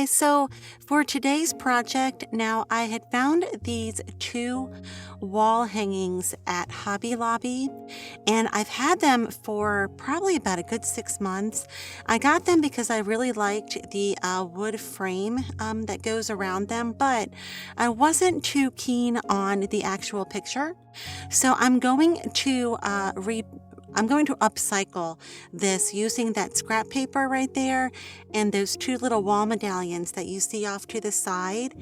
guys, so for today's project, now I had found these two wall hangings at Hobby Lobby, and I've had them for probably about a good 6 months. I got them because I really liked the wood frame that goes around them, but I wasn't too keen on the actual picture. So I'm going to upcycle this using that scrap paper right there and those two little wall medallions that you see off to the side.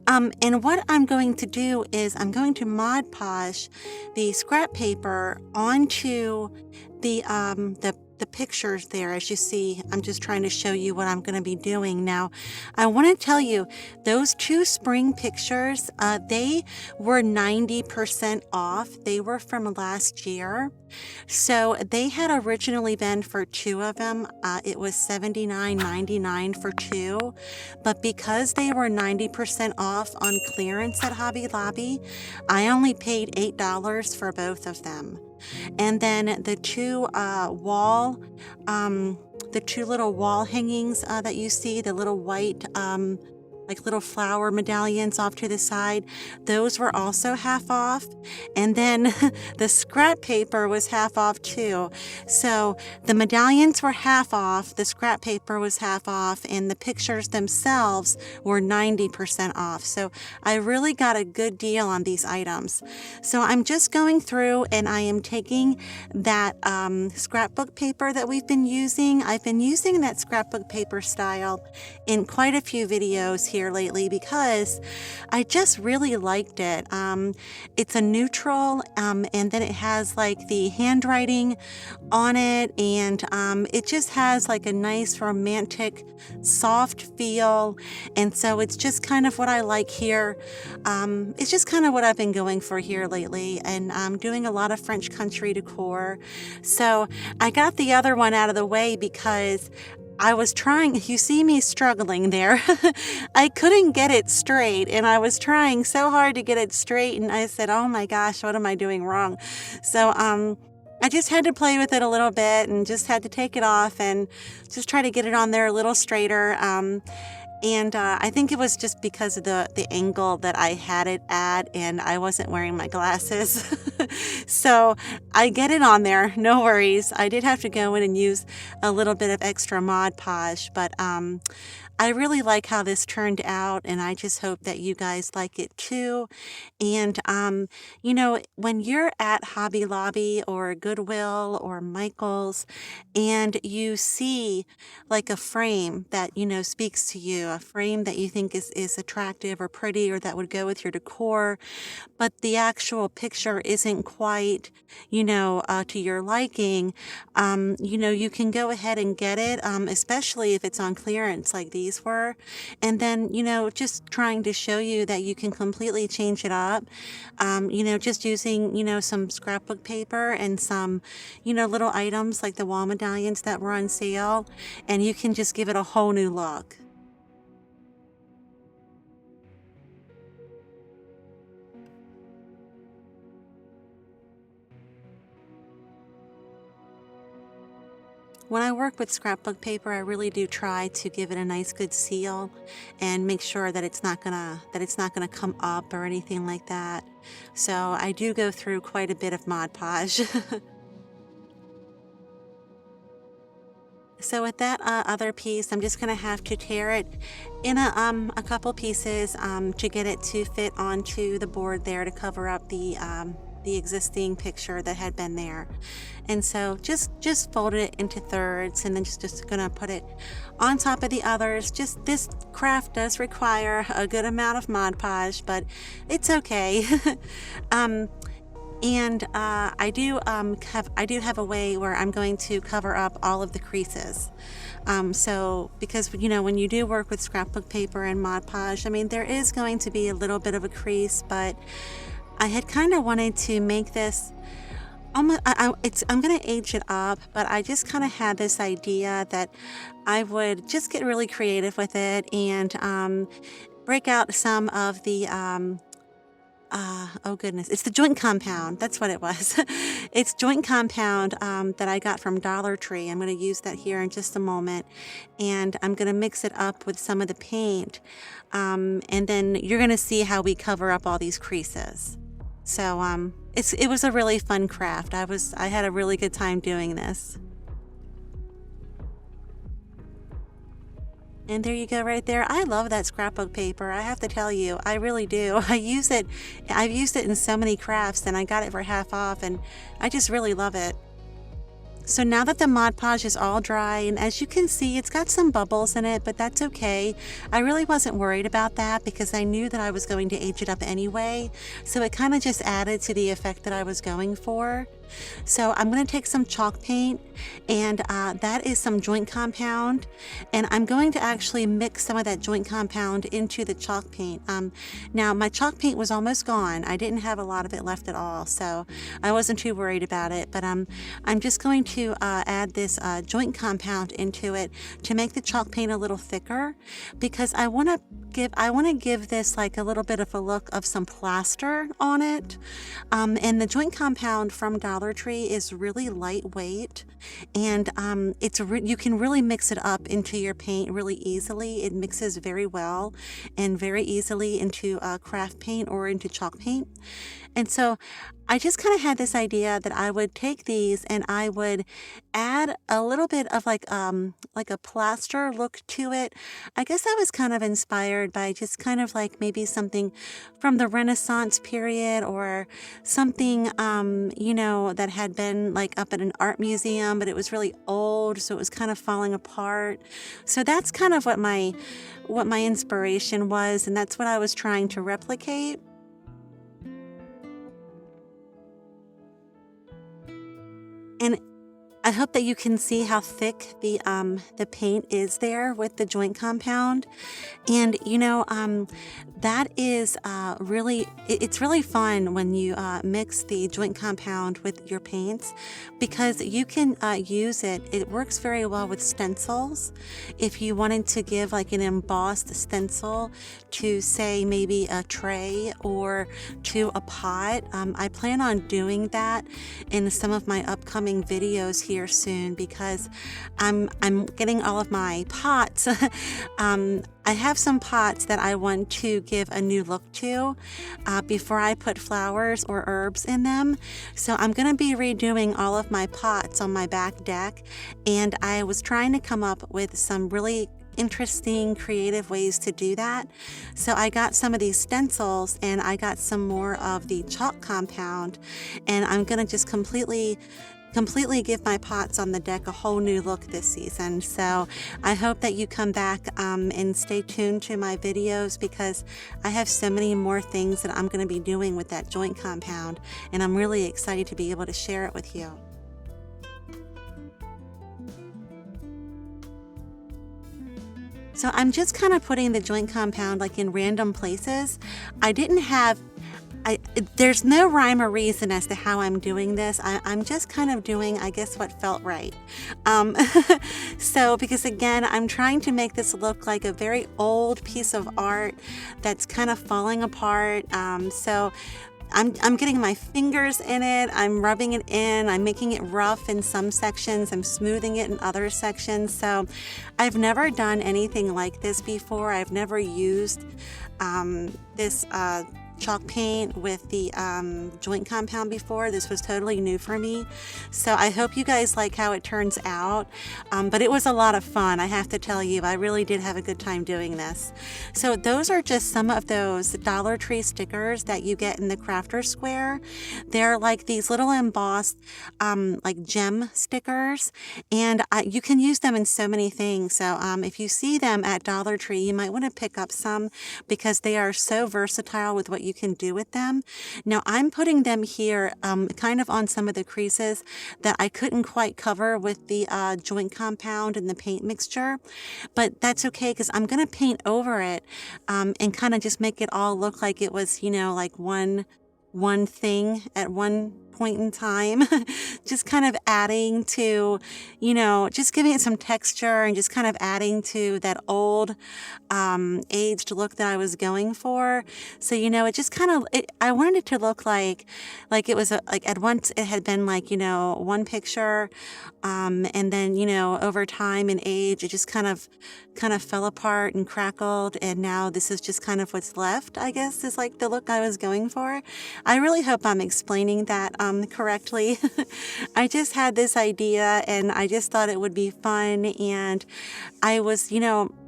And what I'm going to do is I'm going to Mod Podge the scrap paper onto the pictures there. As you see, I'm just trying to show you what I'm going to be doing. Now, I want to tell you, those two spring pictures, they were 90% off. They were from last year. So they had originally been for two of them. It was $79.99 for two. But because they were 90% off on clearance at Hobby Lobby, I only paid $8 for both of them. And then the two little wall hangings that you see, the little white like little flower medallions off to the side, those were also half off. And then the scrap paper was half off too. So the medallions were half off, the scrap paper was half off, and the pictures themselves were 90% off. So I really got a good deal on these items. So I'm just going through and I am taking that scrapbook paper that we've been using. I've been using that scrapbook paper style in quite a few videos here lately because I just really liked it. It's a neutral and then it has like the handwriting on it, and it just has like a nice romantic soft feel, and so it's just kind of what I like here. It's just kind of what I've been going for here lately, and I'm doing a lot of French country decor. So I got the other one out of the way because I was trying, you see me struggling there. I couldn't get it straight, and I was trying so hard to get it straight, and I said, oh my gosh, what am I doing wrong? So I just had to play with it a little bit and just had to take it off and just try to get it on there a little straighter. And I think it was just because of the angle that I had it at, and I wasn't wearing my glasses. So I get it on there, no worries. I did have to go in and use a little bit of extra Mod Podge, but I really like how this turned out, and I just hope that you guys like it too. And, you know, when you're at Hobby Lobby or Goodwill or Michael's and you see like a frame that, you know, speaks to you, a frame that you think is attractive or pretty or that would go with your decor, but the actual picture isn't quite, you know, to your liking, you know, you can go ahead and get it, especially if it's on clearance like these were. And then, you know, just trying to show you that you can completely change it up, you know, just using, you know, some scrapbook paper and some, you know, little items like the wall medallions that were on sale, and you can just give it a whole new look. When I work with scrapbook paper, I really do try to give it a nice good seal and make sure that it's not gonna come up or anything like that. So I do go through quite a bit of Mod Podge. So with that other piece, I'm just gonna have to tear it in a couple pieces to get it to fit onto the board there to cover up the existing picture that had been there. And so just fold it into thirds, and then just gonna put it on top of the others. Just this craft does require a good amount of Mod Podge, but it's okay. And I do have a way where I'm going to cover up all of the creases. So because, you know, when you do work with scrapbook paper and Mod Podge, I mean, there is going to be a little bit of a crease, but I had kind of wanted to make this I'm going to age it up, but I just kind of had this idea that I would just get really creative with it and break out some of Oh goodness, it's the joint compound. That's what it was. It's joint compound that I got from Dollar Tree. I'm going to use that here in just a moment, and I'm going to mix it up with some of the paint, and then you're going to see how we cover up all these creases. So it was a really fun craft. I had a really good time doing this. And there you go right there. I love that scrapbook paper. I have to tell you, I really do. I've used it in so many crafts, and I got it for half off, and I just really love it. So now that the Mod Podge is all dry, and as you can see, it's got some bubbles in it, but that's okay. I really wasn't worried about that because I knew that I was going to age it up anyway. So it kind of just added to the effect that I was going for. So I'm going to take some chalk paint, and that is some joint compound, and I'm going to actually mix some of that joint compound into the chalk paint. Now my chalk paint was almost gone. I didn't have a lot of it left at all, so I wasn't too worried about it, but I'm just going to add this joint compound into it to make the chalk paint a little thicker, because I want to give this like a little bit of a look of some plaster on it. And the joint compound from Dollar Tree is really lightweight, and you can really mix it up into your paint really easily. It mixes very well and very easily into craft paint or into chalk paint. And so I just kind of had this idea that I would take these and I would add a little bit of like a plaster look to it. I guess I was kind of inspired by just kind of like maybe something from the Renaissance period, or something that had been like up at an art museum, but it was really old, so it was kind of falling apart. So that's kind of what my inspiration was, and that's what I was trying to replicate. And I hope that you can see how thick the paint is there with the joint compound. And that is it's really fun when you mix the joint compound with your paints, because you can use it. It works very well with stencils. If you wanted to give like an embossed stencil to, say, maybe a tray or to a pot, I plan on doing that in some of my upcoming videos here soon, because I'm getting all of my pots. I have some pots that I want to give a new look to before I put flowers or herbs in them. So I'm going to be redoing all of my pots on my back deck, and I was trying to come up with some really interesting, creative ways to do that. So I got some of these stencils, and I got some more of the chalk compound, and I'm going to just completely give my pots on the deck a whole new look this season. So I hope that you come back and stay tuned to my videos, because I have so many more things that I'm going to be doing with that joint compound, and I'm really excited to be able to share it with you. So I'm just kind of putting the joint compound like in random places. There's no rhyme or reason as to how I'm doing this. I'm just kind of doing, I guess, what felt right. So, because again, I'm trying to make this look like a very old piece of art that's kind of falling apart. So I'm getting my fingers in it, I'm rubbing it in, I'm making it rough in some sections, I'm smoothing it in other sections. So I've never done anything like this before. I've never used this chalk paint with the joint compound before. This was totally new for me. So I hope you guys like how it turns out. But it was a lot of fun, I have to tell you. I really did have a good time doing this. So those are just some of those Dollar Tree stickers that you get in the Crafter Square. They're like these little embossed like gem stickers, and you can use them in so many things. So if you see them at Dollar Tree, you might want to pick up some, because they are so versatile with what you can do with them. Now I'm putting them here kind of on some of the creases that I couldn't quite cover with the joint compound and the paint mixture, but that's okay, because I'm going to paint over it and kind of just make it all look like it was, like one thing at one point in time, just kind of adding to, just giving it some texture and just kind of adding to that old aged look that I was going for. So, it just kind of, I wanted it to look like it was like at once it had been like, one picture. And then, over time and age, it just kind of fell apart and crackled. And now this is just kind of what's left, I guess, is like the look I was going for. I really hope I'm explaining that correctly. I just had this idea and I just thought it would be fun. And I was,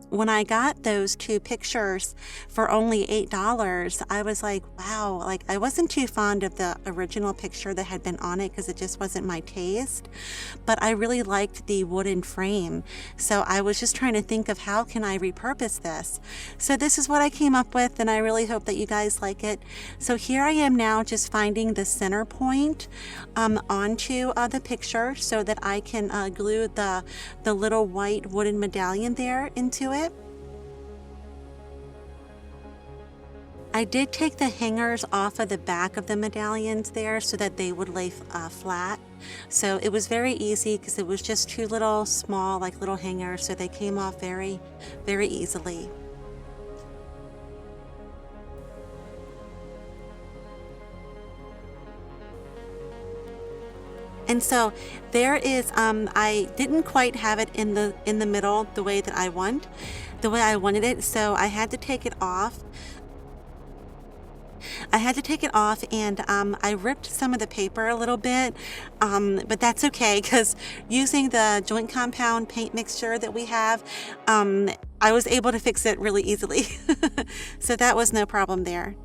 when I got those two pictures for only $8, I was like, wow, like I wasn't too fond of the original picture that had been on it because it just wasn't my taste, but I really liked the wooden frame. So I was just trying to think of how can I repurpose this. So this is what I came up with, and I really hope that you guys like it. So here I am now just finding the center point onto the picture so that I can glue the little white wooden medallion there into it. I did take the hangers off of the back of the medallions there so that they would lay flat. So it was very easy because it was just two little small like little hangers, so they came off very, very easily. And so there is, I didn't quite have it in the middle the way that the way I wanted it. So I had to take it off. And I ripped some of the paper a little bit, but that's okay because using the joint compound paint mixture that we have, I was able to fix it really easily. So that was no problem there.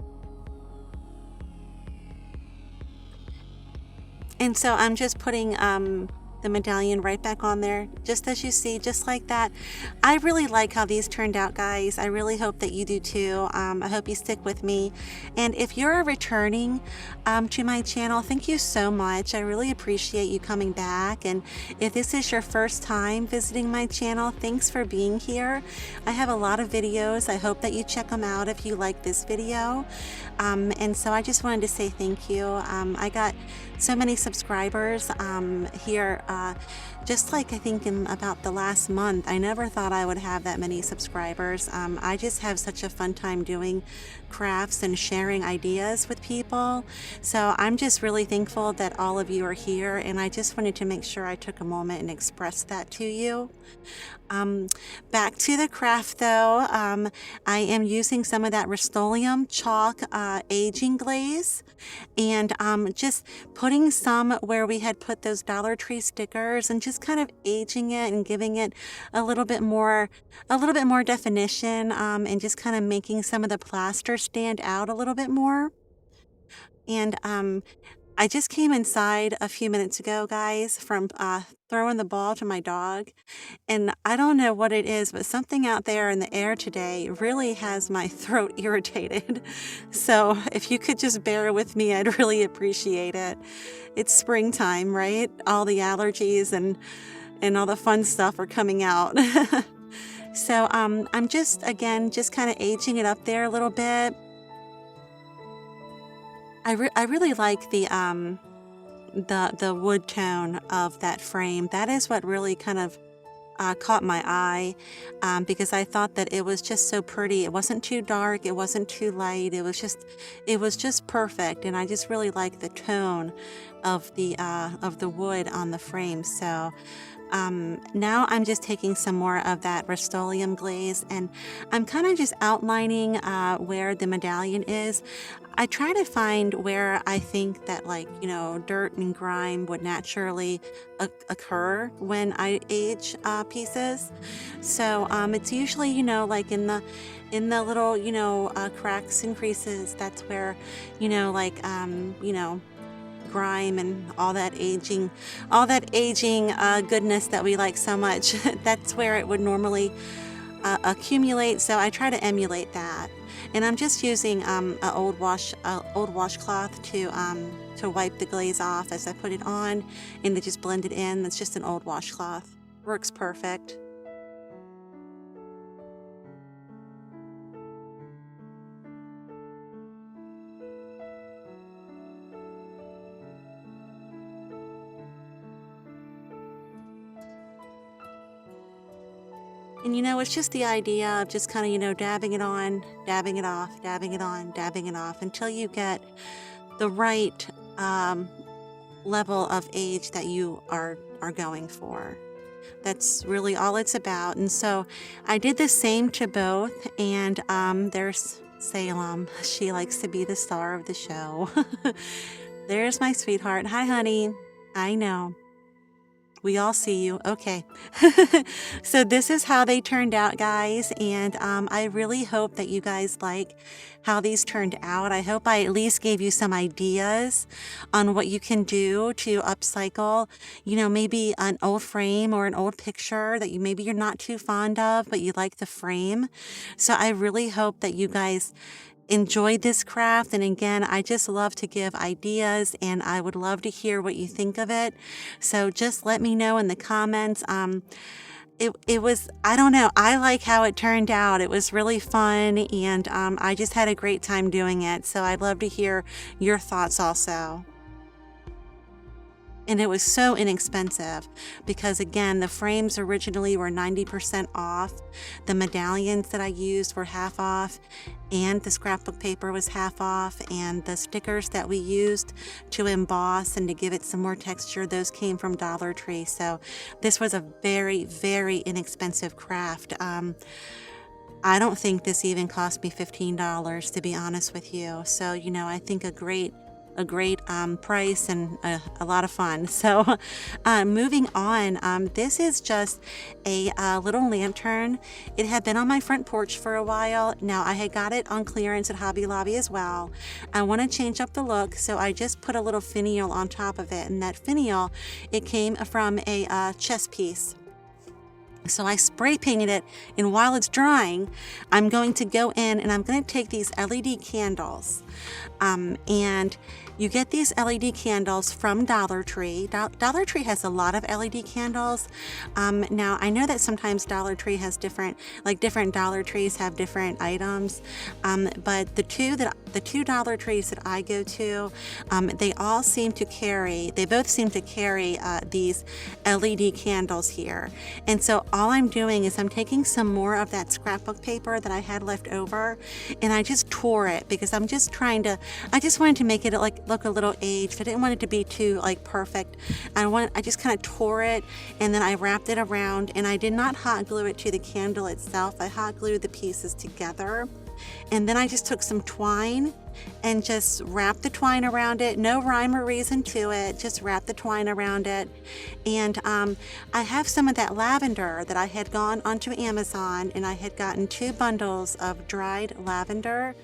And so I'm just putting the medallion right back on there, just as you see, just like that. I really like how these turned out, guys. I really hope that you do too. I hope you stick with me. And if you're returning to my channel, thank you so much. I really appreciate you coming back. And if this is your first time visiting my channel, thanks for being here. I have a lot of videos. I hope that you check them out if you like this video. And so I just wanted to say thank you. I got so many subscribers here, just like I think in about the last month. I never thought I would have that many subscribers. I just have such a fun time doing crafts and sharing ideas with people. So I'm just really thankful that all of you are here, and I just wanted to make sure I took a moment and express that to you. Back to the craft though, I am using some of that Rust-Oleum chalk aging glaze, and just putting some where we had put those Dollar Tree stickers and just kind of aging it and giving it a little bit more definition, and just kind of making some of the plaster stand out a little bit more. And I just came inside a few minutes ago, guys, from throwing the ball to my dog. And I don't know what it is, but something out there in the air today really has my throat irritated. So if you could just bear with me, I'd really appreciate it. It's springtime, right? All the allergies and all the fun stuff are coming out. So I'm just kind of aging it up there a little bit. I really like the wood tone of that frame. That is what really kind of caught my eye, because I thought that it was just so pretty. It wasn't too dark, it wasn't too light. It was just perfect, and I just really like the tone of the wood on the frame. So now I'm just taking some more of that Rust-Oleum glaze, and I'm kind of just outlining where the medallion is. I try to find where I think that, like, dirt and grime would naturally occur when I age pieces. So it's usually, like in the little, cracks and creases. That's where, like, grime and all that aging goodness that we like so much. That's where it would normally accumulate. So I try to emulate that, and I'm just using an old washcloth to wipe the glaze off as I put it on, and to just blend it in. That's just an old washcloth. Works perfect. And it's just the idea of just kind of, dabbing it on, dabbing it off, dabbing it on, dabbing it off until you get the right level of age that you are going for. That's really all it's about. And so I did the same to both. And there's Salem. She likes to be the star of the show. There's my sweetheart. Hi, honey. I know. We all see you. Okay. So this is how they turned out, guys. And I really hope that you guys like how these turned out. I hope I at least gave you some ideas on what you can do to upcycle, maybe an old frame or an old picture that maybe you're not too fond of, but you like the frame. So I really hope that you guys enjoyed this craft. And again, I just love to give ideas, and I would love to hear what you think of it. So just let me know in the comments. It was, I don't know, I like how it turned out. It was really fun, and I just had a great time doing it. So I'd love to hear your thoughts also. And it was so inexpensive because, again, the frames originally were 90% off. The medallions that I used were half off, and the scrapbook paper was half off, and the stickers that we used to emboss and to give it some more texture, those came from Dollar Tree. So this was a very, very inexpensive craft. I don't think this even cost me $15, to be honest with you. So, I think a great price and a lot of fun. So moving on, this is just a little lantern. It had been on my front porch for a while. Now I had got it on clearance at Hobby Lobby as well. I want to change up the look, so I just put a little finial on top of it, and that finial, it came from a chess piece. So I spray painted it, and while it's drying, I'm going to go in and I'm going to take these LED candles. And you get these LED candles from Dollar Tree. Dollar Tree has a lot of LED candles. Now I know that sometimes Dollar Tree has different Dollar Trees have different items. But the two Dollar Trees that I go to, they both seem to carry these LED candles here. And so all I'm doing is I'm taking some more of that scrapbook paper that I had left over, and I just tore it because I just wanted to make it look a little aged. I didn't want it to be too perfect. I just kind of tore it, and then I wrapped it around, and I did not hot glue it to the candle itself. I hot glued the pieces together. And then I just took some twine and just wrapped the twine around it. No rhyme or reason to it, just wrap the twine around it. And I have some of that lavender that I had gone onto Amazon, and I had gotten 2 bundles of dried lavender,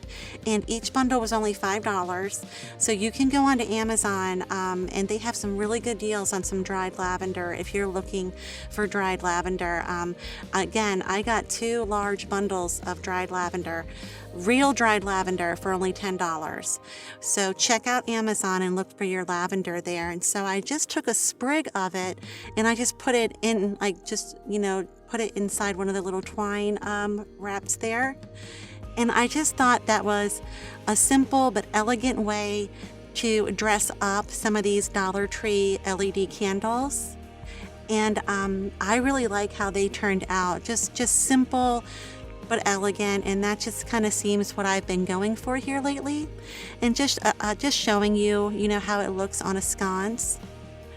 and each bundle was only $5. So you can go onto Amazon, and they have some really good deals on some dried lavender if you're looking for dried lavender. Again, I got 2 large bundles of dried lavender, real dried lavender, for only $10. So check out Amazon and look for your lavender there. And so I just took a sprig of it, and I just put it in, put it inside one of the little twine wraps there. And I just thought that was a simple but elegant way to dress up some of these Dollar Tree LED candles. And I really like how they turned out. Just simple but elegant, and that just kind of seems what I've been going for here lately. And just showing you, how it looks on a sconce.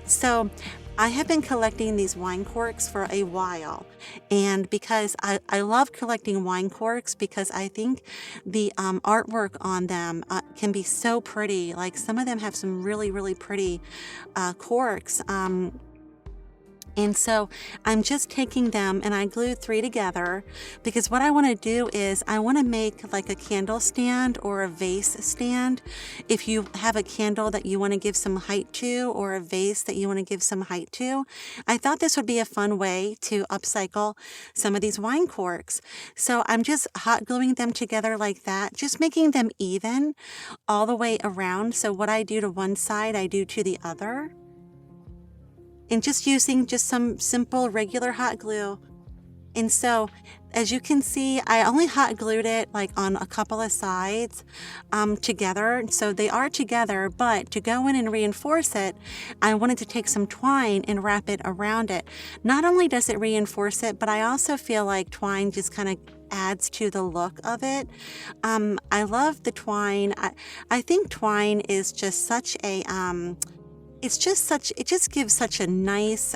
So I have been collecting these wine corks for a while, and because I love collecting wine corks because I think the artwork on them can be so pretty. Like, some of them have some really, really pretty corks. And so I'm just taking them, and I glued 3 together because what I want to do is I want to make like a candle stand or a vase stand. If you have a candle that you want to give some height to, or a vase that you want to give some height to, I thought this would be a fun way to upcycle some of these wine corks. So I'm just hot gluing them together like that, just making them even all the way around. So what I do to one side, I do to the other. And just using just some simple regular hot glue. And so as you can see, I only hot glued it like on a couple of sides together. So they are together, but to go in and reinforce it, I wanted to take some twine and wrap it around it. Not only does it reinforce it, but I also feel like twine just kind of adds to the look of it. I love the twine. I think twine is just such a it just gives such a nice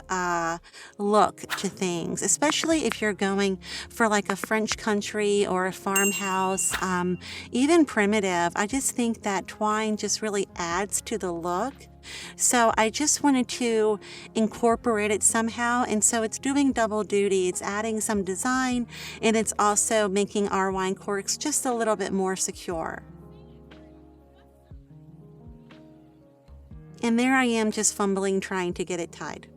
look to things, especially if you're going for like a French country or a farmhouse, even primitive. I just think that twine just really adds to the look. So I just wanted to incorporate it somehow, and so it's doing double duty. It's adding some design, and it's also making our wine corks just a little bit more secure. And there I am just fumbling trying to get it tied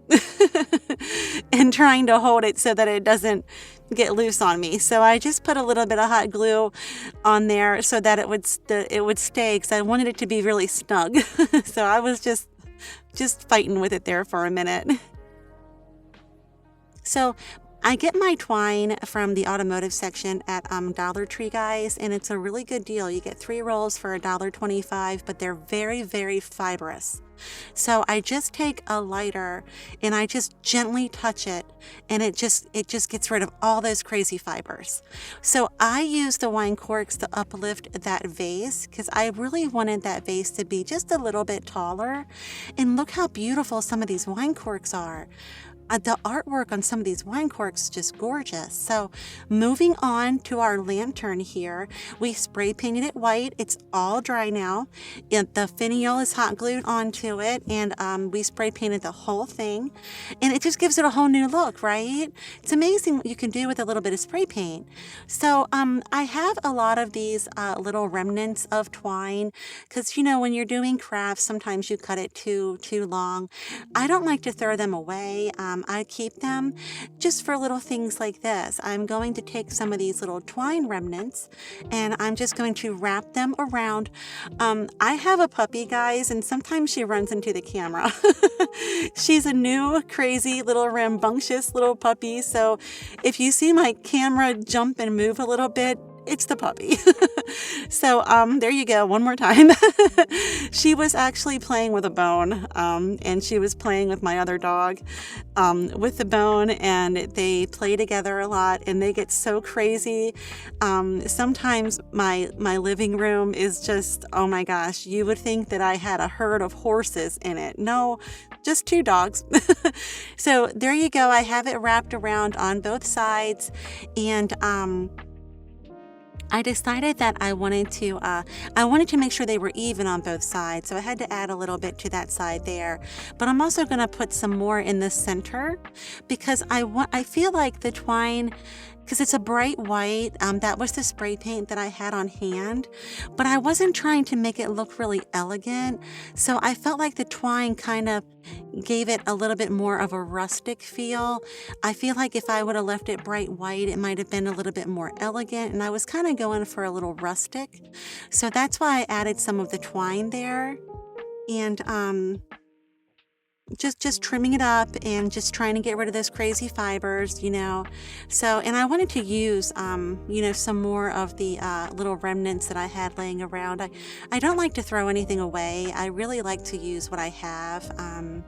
and trying to hold it so that it doesn't get loose on me. So I just put a little bit of hot glue on there so that it would stay, because I wanted it to be really snug. So I was just fighting with it there for a minute. So I get my twine from the automotive section at Dollar Tree, guys, and it's a really good deal. You get 3 rolls for $1.25, but they're very, very fibrous. So I just take a lighter and I just gently touch it, and it just gets rid of all those crazy fibers. So I use the wine corks to uplift that vase, because I really wanted that vase to be just a little bit taller. And look how beautiful some of these wine corks are. The artwork on some of these wine corks is just gorgeous. So moving on to our lantern here, we spray painted it white. It's all dry now. The finial is hot glued onto it, and we spray painted the whole thing. And it just gives it a whole new look, right? It's amazing what you can do with a little bit of spray paint. So I have a lot of these little remnants of twine, because you know, when you're doing crafts, sometimes you cut it too long. I don't like to throw them away. I keep them just for little things like this. I'm going to take some of these little twine remnants, and I'm just going to wrap them around. I have a puppy, guys, and sometimes she runs into the camera. She's a new, crazy, little rambunctious little puppy. So if you see my camera jump and move a little bit, it's the puppy. So there you go, one more time. She was actually playing with a bone, and she was playing with my other dog with the bone, and they play together a lot, and they get so crazy. Sometimes my living room is just, oh my gosh, you would think that I had a herd of horses in it. No, just 2 dogs. So there you go. I have it wrapped around on both sides, and I decided that I wanted to make sure they were even on both sides, so I had to add a little bit to that side there. But I'm also going to put some more in the center, because I feel like the twine, because it's a bright white, that was the spray paint that I had on hand, but I wasn't trying to make it look really elegant, so I felt like the twine kind of gave it a little bit more of a rustic feel. I feel like if I would have left it bright white, it might have been a little bit more elegant, and I was kind of going for a little rustic, so that's why I added some of the twine there. And just trimming it up and just trying to get rid of those crazy fibers, you know. So, and I wanted to use, you know, some more of the little remnants that I had laying around. I don't like to throw anything away. I really like to use what I have,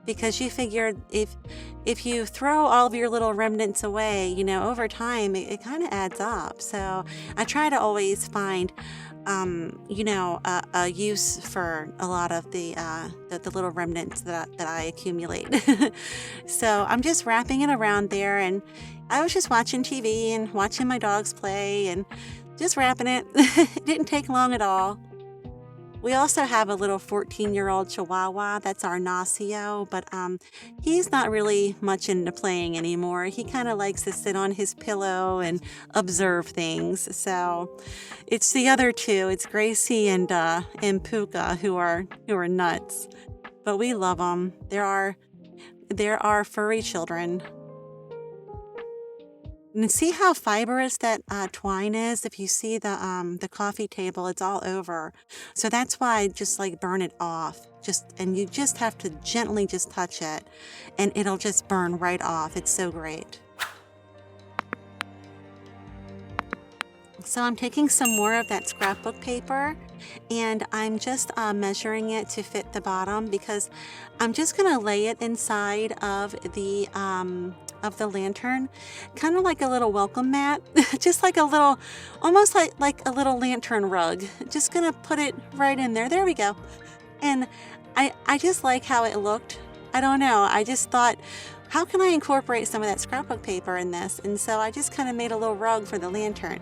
because you figure if you throw all of your little remnants away, you know, over time, it kind of adds up. So I try to always find you know, a use for a lot of the little remnants that I accumulate. So I'm just wrapping it around there, and I was just watching TV and watching my dogs play and just wrapping it. It didn't take long at all. We also have a little 14-year-old Chihuahua. That's our Nacio, but he's not really much into playing anymore. He kind of likes to sit on his pillow and observe things. So it's the other 2. It's Gracie and Puka who are nuts, but we love them. They're our furry children. And see how fibrous that twine is? If you see the coffee table, it's all over. So that's why I just like burn it off. And you just have to gently just touch it, and it'll just burn right off. It's so great. So I'm taking some more of that scrapbook paper and I'm just measuring it to fit the bottom because I'm just gonna lay it inside of the lantern, kind of like a little welcome mat, just like a little, almost like a little lantern rug. Just gonna put it right in there. There we go. And I just like how it looked. I don't know. I just thought, how can I incorporate some of that scrapbook paper in this? And so I just kind of made a little rug for the lantern.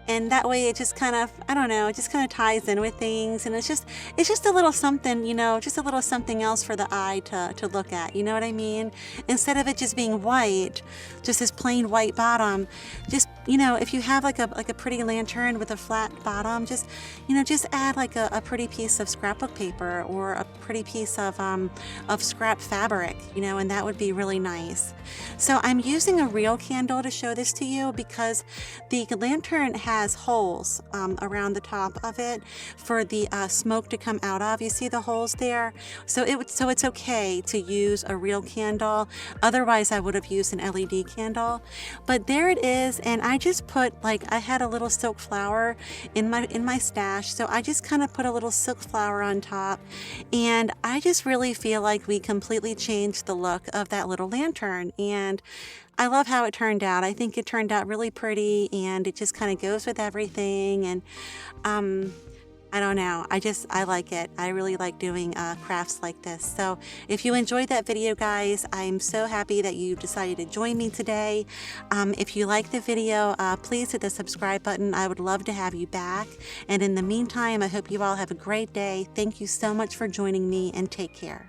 And that way it just kind of, I don't know, it just kind of ties in with things. And it's just a little something, you know, just a little something else for the eye to look at. You know what I mean? Instead of it just being white, just this plain white bottom, just, you know, if you have like a pretty lantern with a flat bottom, just, you know, just add like a pretty piece of scrapbook paper or a pretty piece of scrap fabric, you know, and that would be really nice. So I'm using a real candle to show this to you because the lantern has holes around the top of it for the smoke to come out of. You see the holes there? So it's okay to use a real candle. Otherwise, I would have used an LED candle. But there it is, and I just put, like, I had a little silk flower in my stash, so I just kind of put a little silk flower on top, and I just really feel like we completely changed the look of that little lantern. And I love how it turned out. I think it turned out really pretty and it just kind of goes with everything. And I don't know. I like it. I really like doing crafts like this. So if you enjoyed that video, guys, I'm so happy that you decided to join me today. If you like the video, please hit the subscribe button. I would love to have you back. And in the meantime, I hope you all have a great day. Thank you so much for joining me and take care.